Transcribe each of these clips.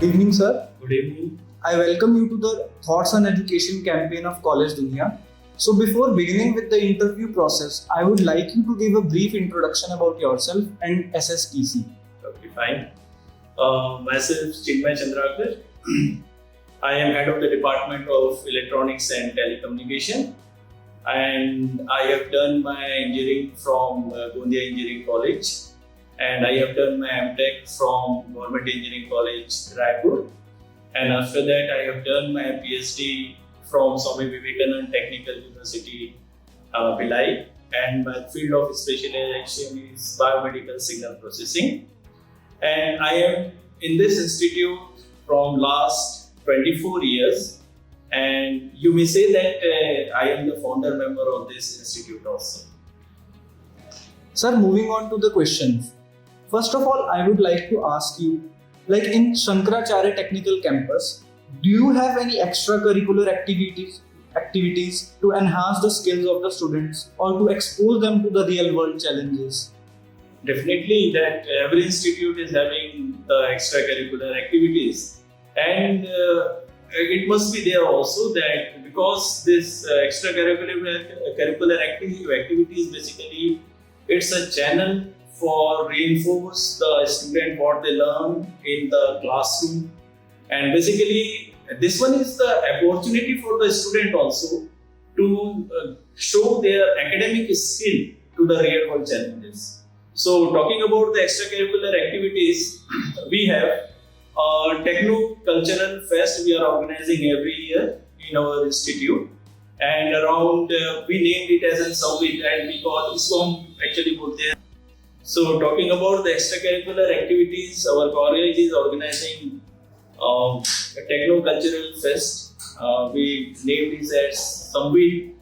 Good evening, sir. Good evening. I welcome you to the Thoughts on Education campaign of College Dunia. So, before beginning with the interview process, I would like you to give a brief introduction about yourself and SSTC. Okay, fine. Myself, Chinmay Chandrakar. I am head of the Department of Electronics and Telecommunication, and I have done my engineering from Gondia Engineering College, and I have done my MTech from Government Engineering College, Raipur, and after that I have done my PhD from Swami Vivekananda Technical University, Bhilai, and my field of specialization is biomedical signal processing. And I am in this institute from last 24 years, and you may say that I am the founder member of this institute also. Sir, moving on to the questions. First of all, I would like to ask you, like in Shankaracharya Technical Campus, do you have any extracurricular activities to enhance the skills of the students or to expose them to the real world challenges? Definitely, that every institute is having the extracurricular activities, and it must be there also that because this extracurricular activities basically it's a channel for reinforce the student what they learn in the classroom, and basically this one is the opportunity for the student also to show their academic skill to the real world challenges. So talking about the extracurricular activities, we have Techno Cultural Fest we are organizing every year in our institute, and around we named it as a Samvit, and we call ISOM actually both there. So talking about the extracurricular activities, our college is organizing a Techno Cultural Fest. We named this as Samvit.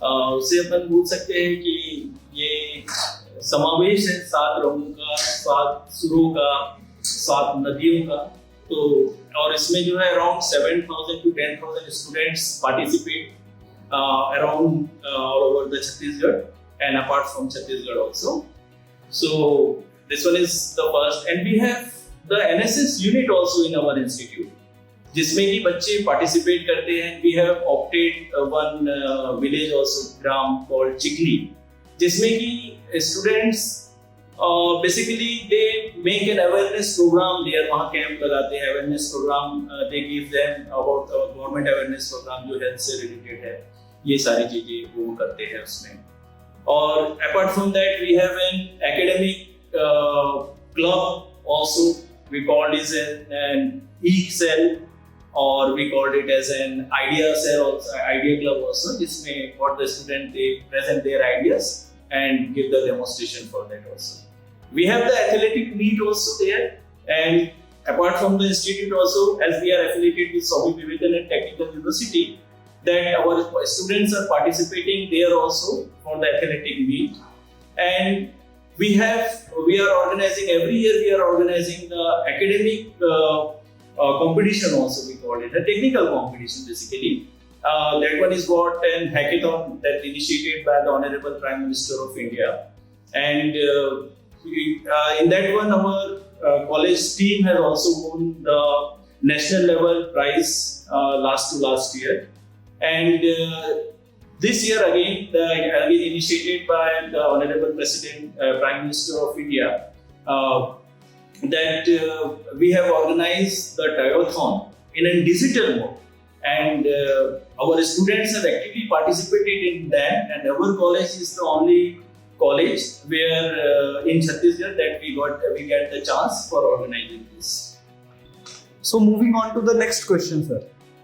उससे अपन बोल सकते हैं कि ये समावेश है 7 रंगों का, 7 सुरों का, 7 नदियों का. तो और इसमें जो है around 7,000 to 10,000 students participate around all over the Chhattisgarh and apart from Chhattisgarh also. So this one is the first, and we have the NSS unit also in our institute, जिसमें कि बच्चे participate करते हैं. We have opted one village also, gram called Chikli, जिसमें कि students basically they make an awareness program there. वहाँ camp लगाते हैं, awareness program they give them about government awareness program जो health से related है. ये सारी चीजें वो करते हैं उसमें. और apart from that we have an academic club also. We call it an EEC cell, or we called it as an idea cell also, idea club also, जिसमें what the student they present their ideas and give the demonstration for that also. We have the athletic meet also there, and apart from the institute also, as we are affiliated with Swami Vivekananda Technical University, that our students are participating there also for the athletic meet. And we are organizing every year. We are organizing the academic competition also. We call it a technical competition basically. That one is what an hackathon that initiated by the Honorable Prime Minister of India, and in that one our college team has also won the national level prize last year. And this year again initiated by the Honorable President, Prime Minister of India, that we have organized the Tiothon in a digital mode, and our students have actively participated in that, and our college is the only college where in Chhattisgarh that we get the chance for organizing this. So moving on to the next question, sir.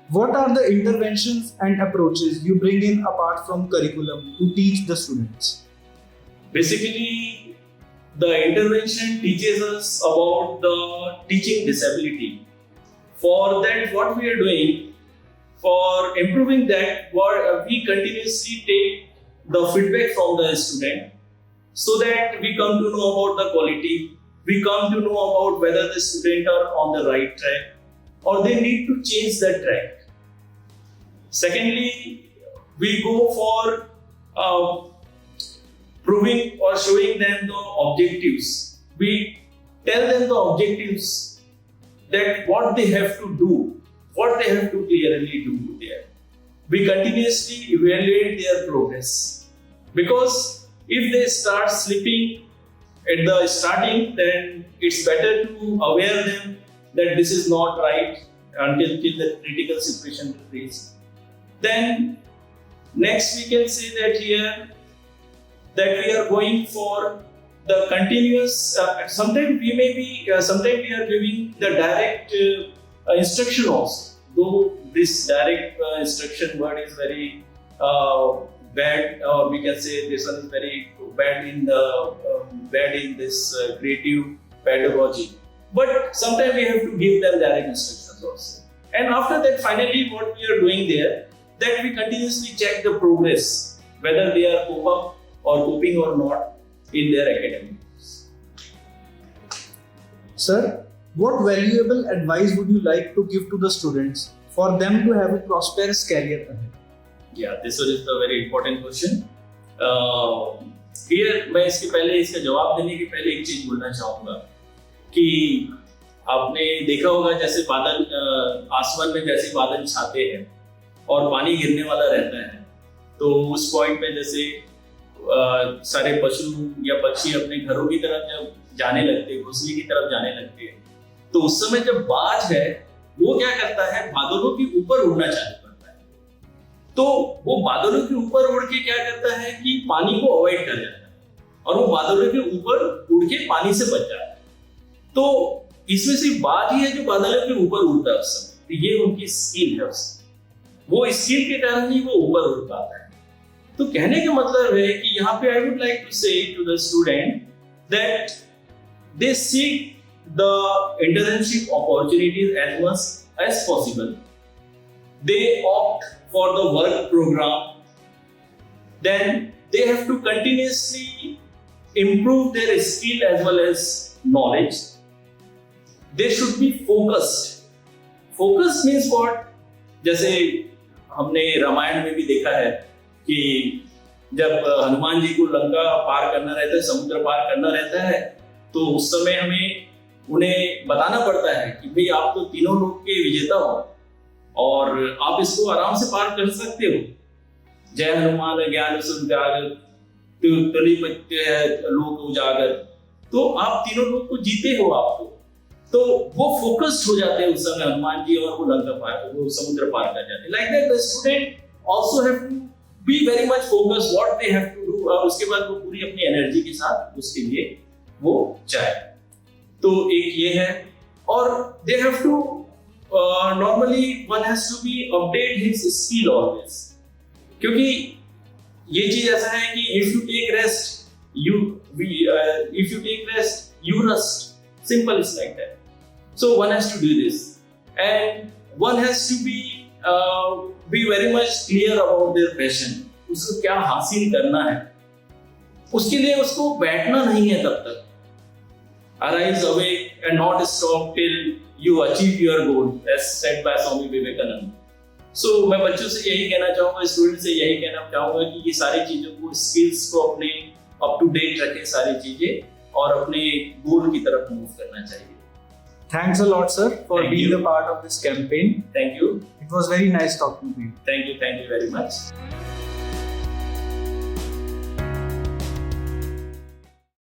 What are the interventions and approaches you bring in apart from curriculum to teach the students? Basically, the intervention teaches us about the teaching disability. For that, what we are doing, for improving that, we continuously take the feedback from the student, so that we come to know about the quality, we come to know about whether the students are on the right track or they need to change that track. Secondly, we go for proving or showing them the objectives. We tell them the objectives that what they have to do, what they have to clearly do there. We continuously evaluate their progress, because if they start slipping at the starting, then it's better to aware them that this is not right until the critical situation is reached. Then next we can say that here that we are going for the continuous. Sometimes we are giving the direct instruction also. Though this direct instruction word is very bad, or we can say this one is very bad in this creative pedagogy. But sometimes we have to give them direct instructions also. And after that, finally, what we are doing there, that we continuously check the progress, whether they are coping or not in their academics. Sir, what valuable advice would you like to give to the students for them to have a prosperous career ahead? Yeah, this one is the very important question. Here, मैं इसका जवाब देने के पहले एक चीज बोलना चाहूँगा कि आपने देखा होगा जैसे बादल आसमान में जैसे बादल छाते हैं और पानी गिरने वाला रहता है, तो उस पॉइंट पे जैसे सारे पशु या पक्षी अपने घरों की तरफ जब जाने लगते हैं, घोंसले की तरफ जाने लगते हैं, तो उस समय जब बाज है वो क्या करता है, बादलों के ऊपर उड़ना चालू करता है। तो वो बादलों के ऊपर उड़ के क्या करता है कि पानी को अवॉइड कर जाता है और वो बादलों के ऊपर उड़ के पानी से बच जाता है। तो इसमें सिर्फ बाज ही है जो बादलों के ऊपर उड़ता है उस समय, तो ये उनकी स्किल है, वो स्किल के कारण ही वो ऊपर उड़ पाता है। तो कहने का मतलब है कि यहाँ पे I would like to say to the student that they seek the internship opportunities as much as possible. They opt for the work program. Then they have to continuously improve their skill as well as knowledge. They should be focused. Focus means what? जैसे हमने रामायण में भी देखा है कि जब हनुमान जी को लंका पार करना रहता है, समुद्र पार करना रहता है, तो उस समय हमें उन्हें बताना पड़ता है कि भाई आप तो तीनों लोक के विजेता हो और आप इसको आराम से पार कर सकते हो। जय हनुमान ज्ञान सुनत्यागर लोक उजागर, तो आप तीनों लोग को जीते हो आपको। तो वो फोकस्ड हो जाते हैं उस समय हनुमान जी और वो लंका पार, वो समुद्र पार कर जाते हैं। Like that the student also have to be very much focused what they have to do, और उसके बाद वो पूरी अपनी एनर्जी के साथ उसके लिए वो जाए। तो एक ये है, और they have to normally one has to be update his skill always, क्योंकि ये चीज ऐसा है कि if you take rest you rust, simple is like that. So one has to do this, and one has to be very much clear about their passion. उसको क्या हासिल करना है, उसके लिए उसको बैठना नहीं है तब तक। Arise, awake and not stop till you achieve your goal, as said by Swami Vivekananda. So मैं बच्चों से यही कहना चाहूँगा, स्टूडेंट से यही कहना चाहूँगा कि ये सारी चीजों को, स्किल्स को अपने अप टू डेट रखें सारी चीजें, और अपने गोल की तरफ मूव करना चाहिए। Thanks a lot, sir, for being a part of this campaign. Thank you. It was very nice talking to you. Thank you very much.